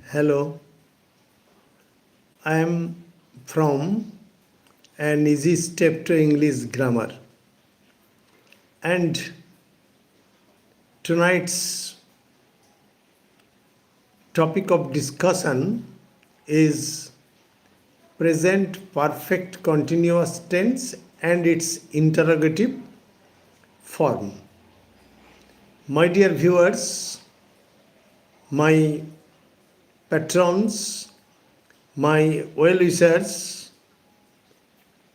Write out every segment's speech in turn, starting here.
Hello, I am from an easy step to English grammar, and tonight's topic of discussion is present perfect continuous tense and its interrogative form. My dear viewers, my patrons, my well wishers,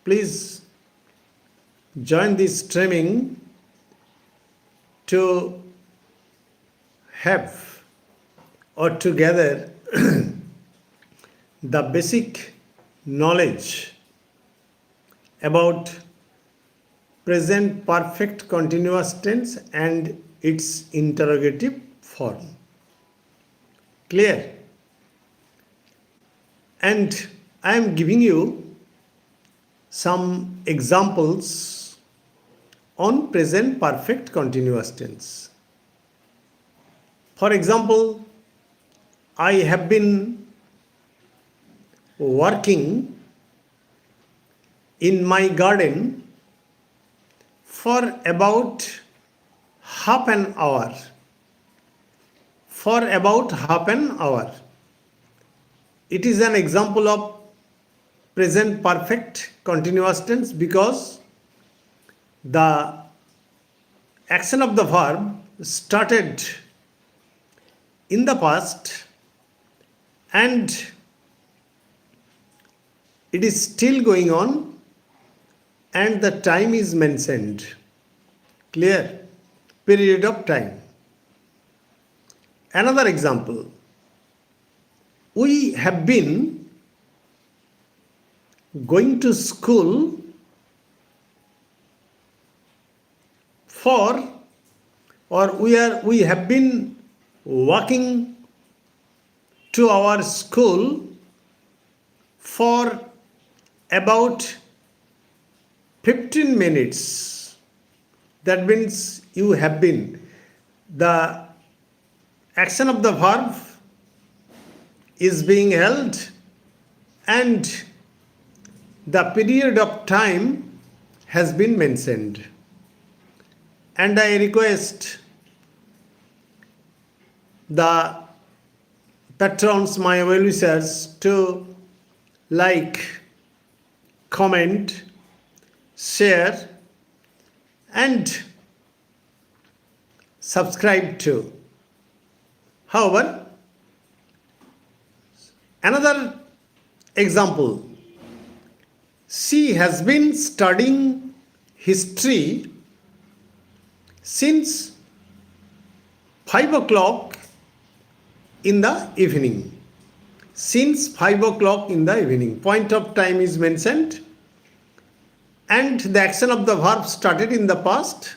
please join this streaming to have or to gather the basic knowledge about present perfect continuous tense and its interrogative form. Clear? And I am giving you some examples on present perfect continuous tense. For example, I have been working in my garden for about half an hour. For about half an hour. It is an example of present perfect continuous tense because the action of the verb started in the past and it is still going on and the time is mentioned. Clear? Period of time. Another example. We have been going to school for or we have been walking to our school for about 15 minutes. That means you have been. The action of the verb is being held and the period of time has been mentioned. And I request the patrons, my well wishers, to like, comment, share, and subscribe to. However, another example, she has been studying history since 5 o'clock in the evening. Since 5 o'clock in the evening. Point of time is mentioned and the action of the verb started in the past.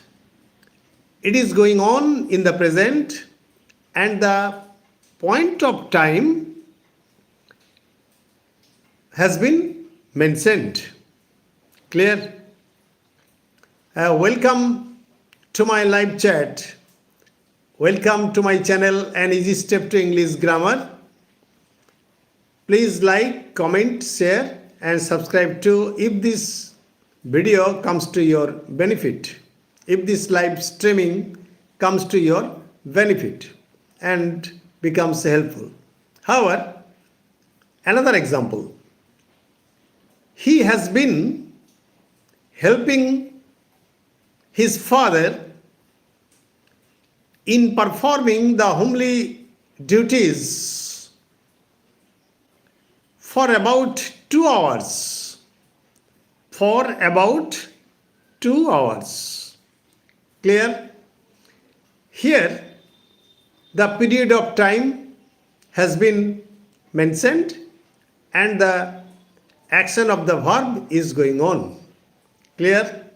It is going on in the present and the point of time has been mentioned. Clear? Welcome to my live chat. Welcome to my channel, An Easy Step to English Grammar. Please like, comment, share and subscribe to if this video comes to your benefit. If this live streaming comes to your benefit and becomes helpful. However, another example. He has been helping his father in performing the homely duties for about 2 hours. For about 2 hours. Clear? Here, the period of time has been mentioned and the action of the verb is going on. Clear?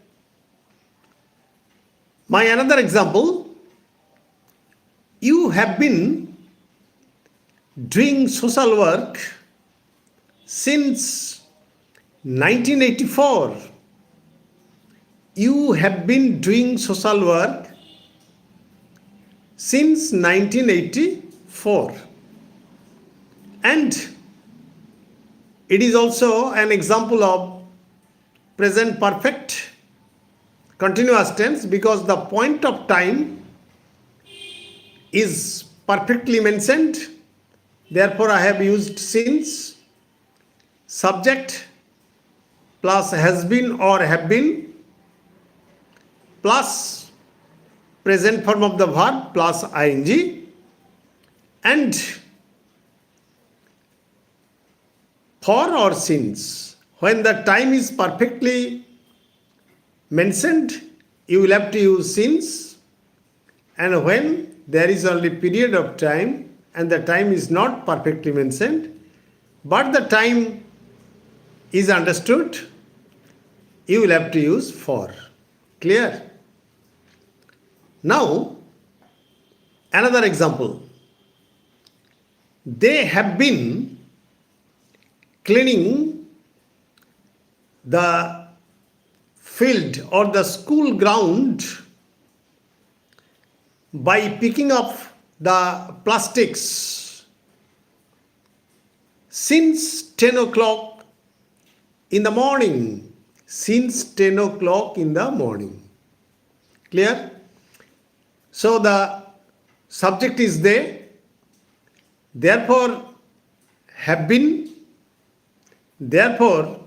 My another example, you have been doing social work since 1984. You have been doing social work since 1984. And it is also an example of present perfect continuous tense because the point of time is perfectly mentioned. Therefore, I have used since, subject plus has been or have been plus present form of the verb plus ing, and for or since. When the time is perfectly mentioned, you will have to use since, and when there is only period of time and the time is not perfectly mentioned, but the time is understood, you will have to use for. Clear? Now, another example. They have been cleaning the field or the school ground by picking up the plastics since 10 o'clock in the morning. Since 10 o'clock in the morning. Clear? So the subject is they, therefore have been, therefore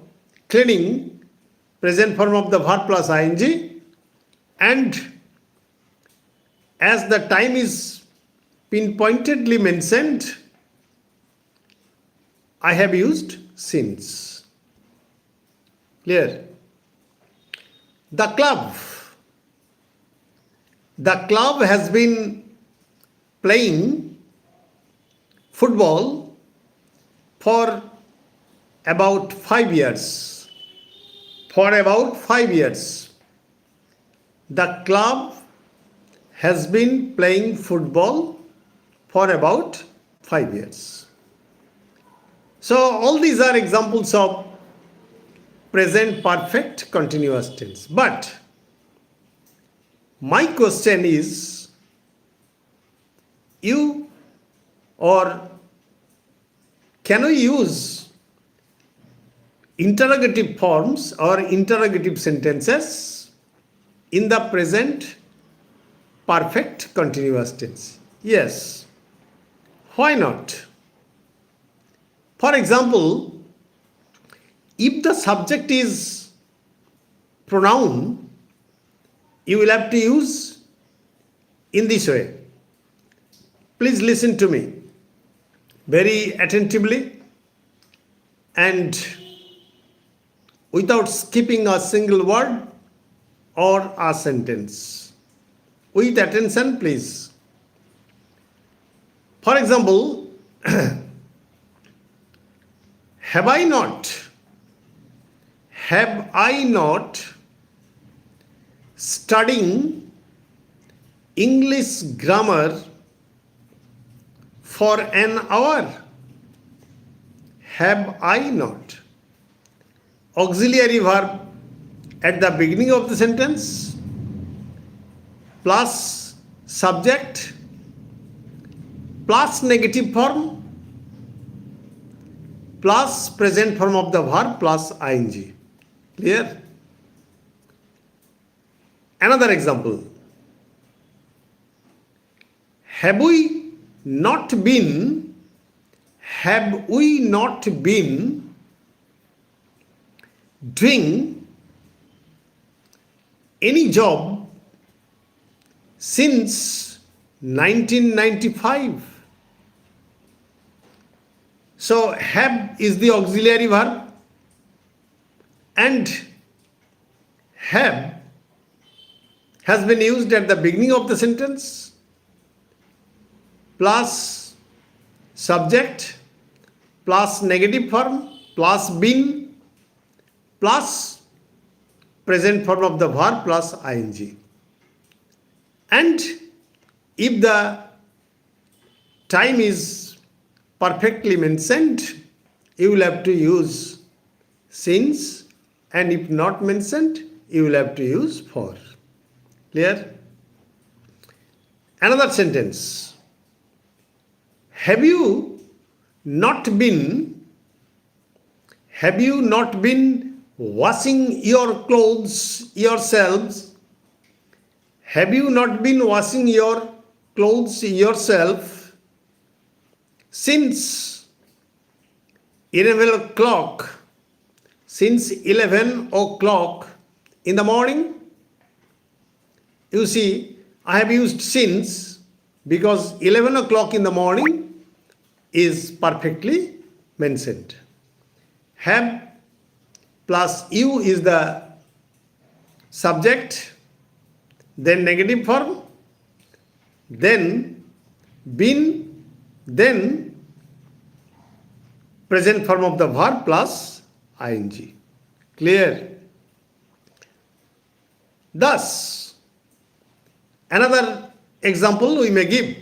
cleaning, present form of the verb plus ing, and as the time is pinpointedly mentioned, I have used since. Clear? The club has been playing football for about 5 years. For about 5 years. The club has been playing football for about 5 years. So all these are examples of present perfect continuous tense. But my question is, you or can we use interrogative forms or interrogative sentences in the present perfect continuous tense? Yes. Why not? For example, if the subject is pronoun, you will have to use in this way. Please listen to me very attentively and without skipping a single word or a sentence. With attention, please. For example, have I not studying English grammar for an hour? Have I not? Auxiliary verb at the beginning of the sentence plus subject plus negative form plus present form of the verb plus ing. Clear? Another example. Have we not been doing any job since 1995? So have is the auxiliary verb and have has been used at the beginning of the sentence plus subject plus negative form plus been plus present form of the verb plus ing. And if the time is perfectly mentioned, you will have to use since, and if not mentioned, you will have to use for. Clear? Another sentence. Have you not been, have you not been washing your clothes yourselves? Have you not been washing your clothes yourself since 11 o'clock? Since 11 o'clock in the morning? You see, I have used since because 11 o'clock in the morning is perfectly mentioned. Have plus you is the subject, then negative form, then been, then present form of the verb plus ing. Clear? Thus, another example we may give.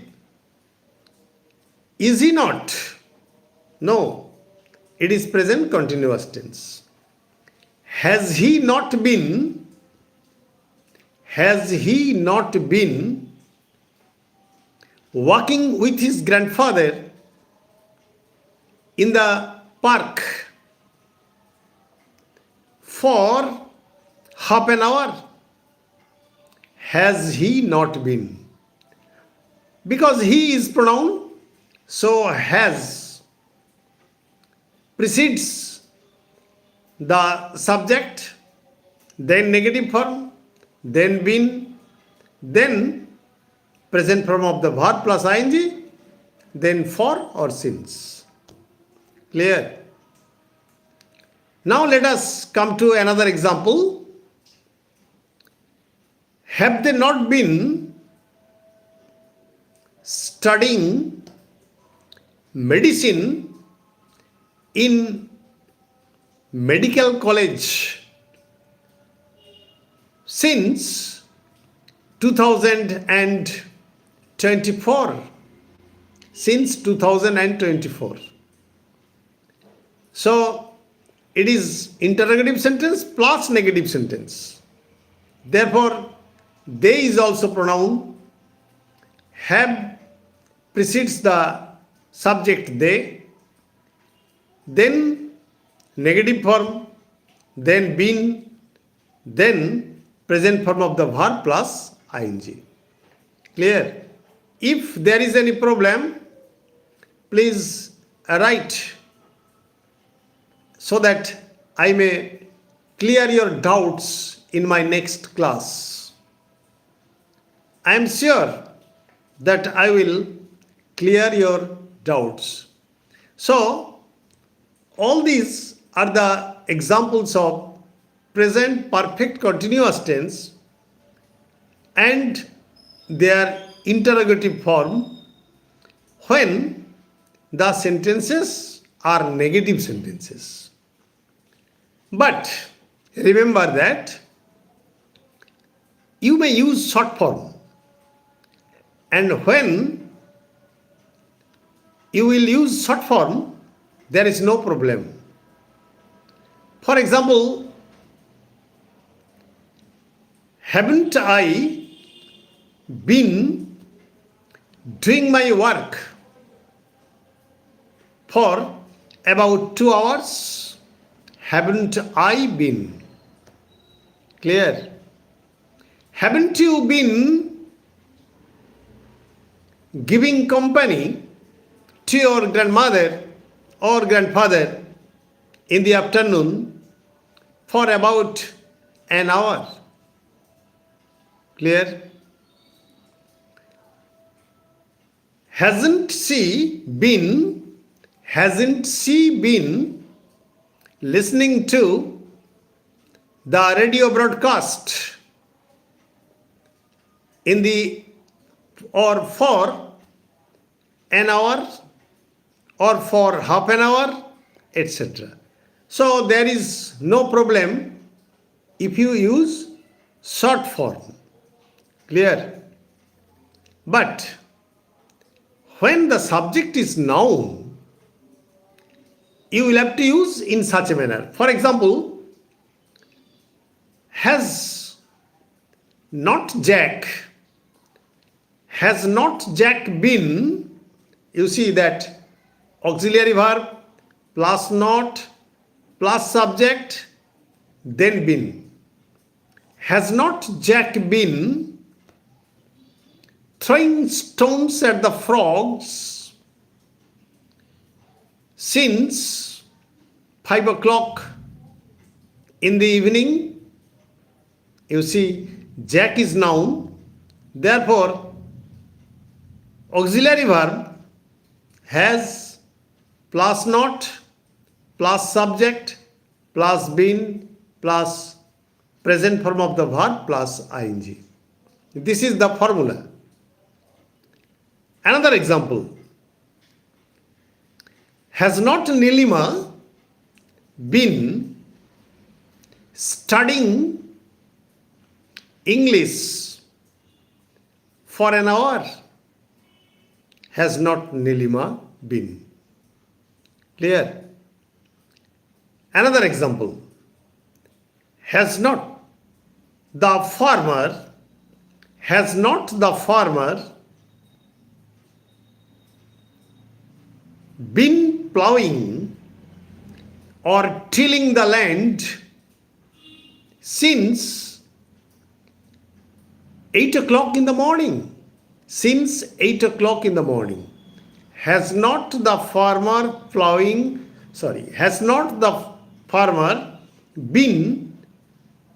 Is he not? No, it is present continuous tense. Has he not been? Has he not been walking with his grandfather in the park for half an hour? Has he not been? Because he is pronoun, so has precedes the subject, then negative form, then been, then present form of the verb plus ing, then for or since. Clear? Now let us come to another example. Have they not been studying medicine in medical college since 2024? Since 2024. So it is interrogative sentence plus negative sentence. Therefore, they is also pronoun. Have precedes the subject they, then negative form, then been, then present form of the verb plus ing. Clear? If there is any problem, please write so that I may clear your doubts in my next class. I am sure that I will clear your doubts. So, all these are the examples of present perfect continuous tense and their interrogative form when the sentences are negative sentences. But remember that you may use short form, and when you will use short form, there is no problem. For example, haven't I been doing my work for about 2 hours? Haven't I been? Clear? Haven't you been giving company to your grandmother or grandfather in the afternoon for about an hour? Clear? Hasn't she been listening to the radio broadcast in the or for an hour or for half an hour, etc. So there is no problem if you use short form. Clear? But when the subject is noun, you will have to use in such a manner. For example, has not Jack been, you see that auxiliary verb plus not plus subject, then been. Has not Jack been throwing stones at the frogs since 5 o'clock in the evening? You see, Jack is noun, therefore auxiliary verb has plus not plus subject plus been plus present form of the verb plus ing. This is the formula. Another example. Has not Nilima been studying English for an hour? Has not Nilima been? Clear? Another example. Has not the farmer been plowing or tilling the land since 8 o'clock in the morning? Since 8 o'clock in the morning. Has not the farmer been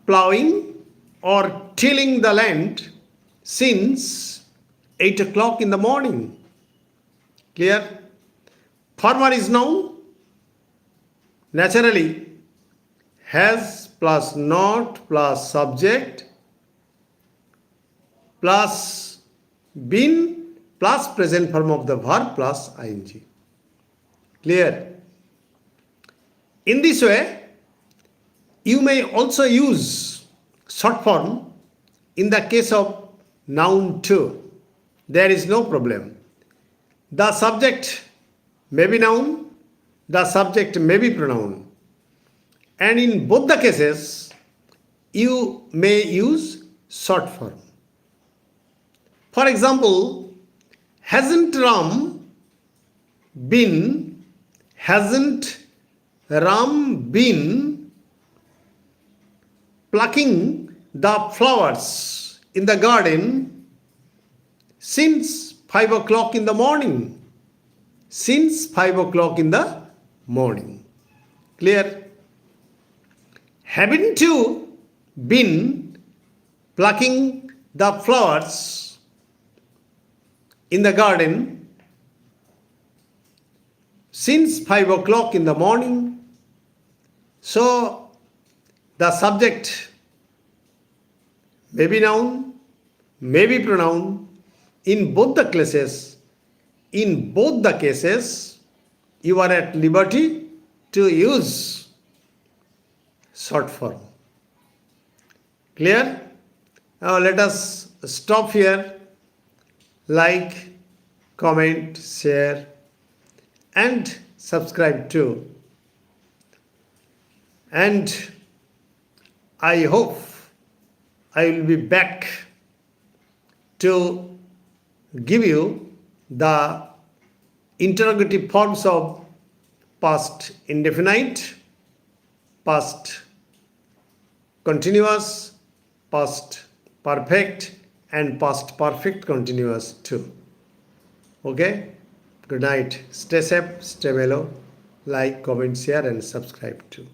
plowing or tilling the land since 8 o'clock in the morning? Clear? Farmer is noun. Naturally, has plus not plus subject plus been plus present form of the verb plus ing. Clear? In this way, you may also use short form in the case of noun too. There is no problem. The subject may be noun, the subject may be pronoun. And in both the cases, you may use short form. For example, hasn't Ram been plucking the flowers in the garden since 5 o'clock in the morning? Since 5 o'clock in the morning. Clear? Haven't you been plucking the flowers in the garden since 5 o'clock in the morning? So, the subject may be noun, may be pronoun. In both the cases, you are at liberty to use short form. Clear? Now let us stop here. Like, comment, share and subscribe too. And I hope I will be back to give you the interrogative forms of past indefinite, past continuous, past perfect and past perfect continuous too. Okay? Good night. Stay safe, stay mellow. Like, comment, share and subscribe too.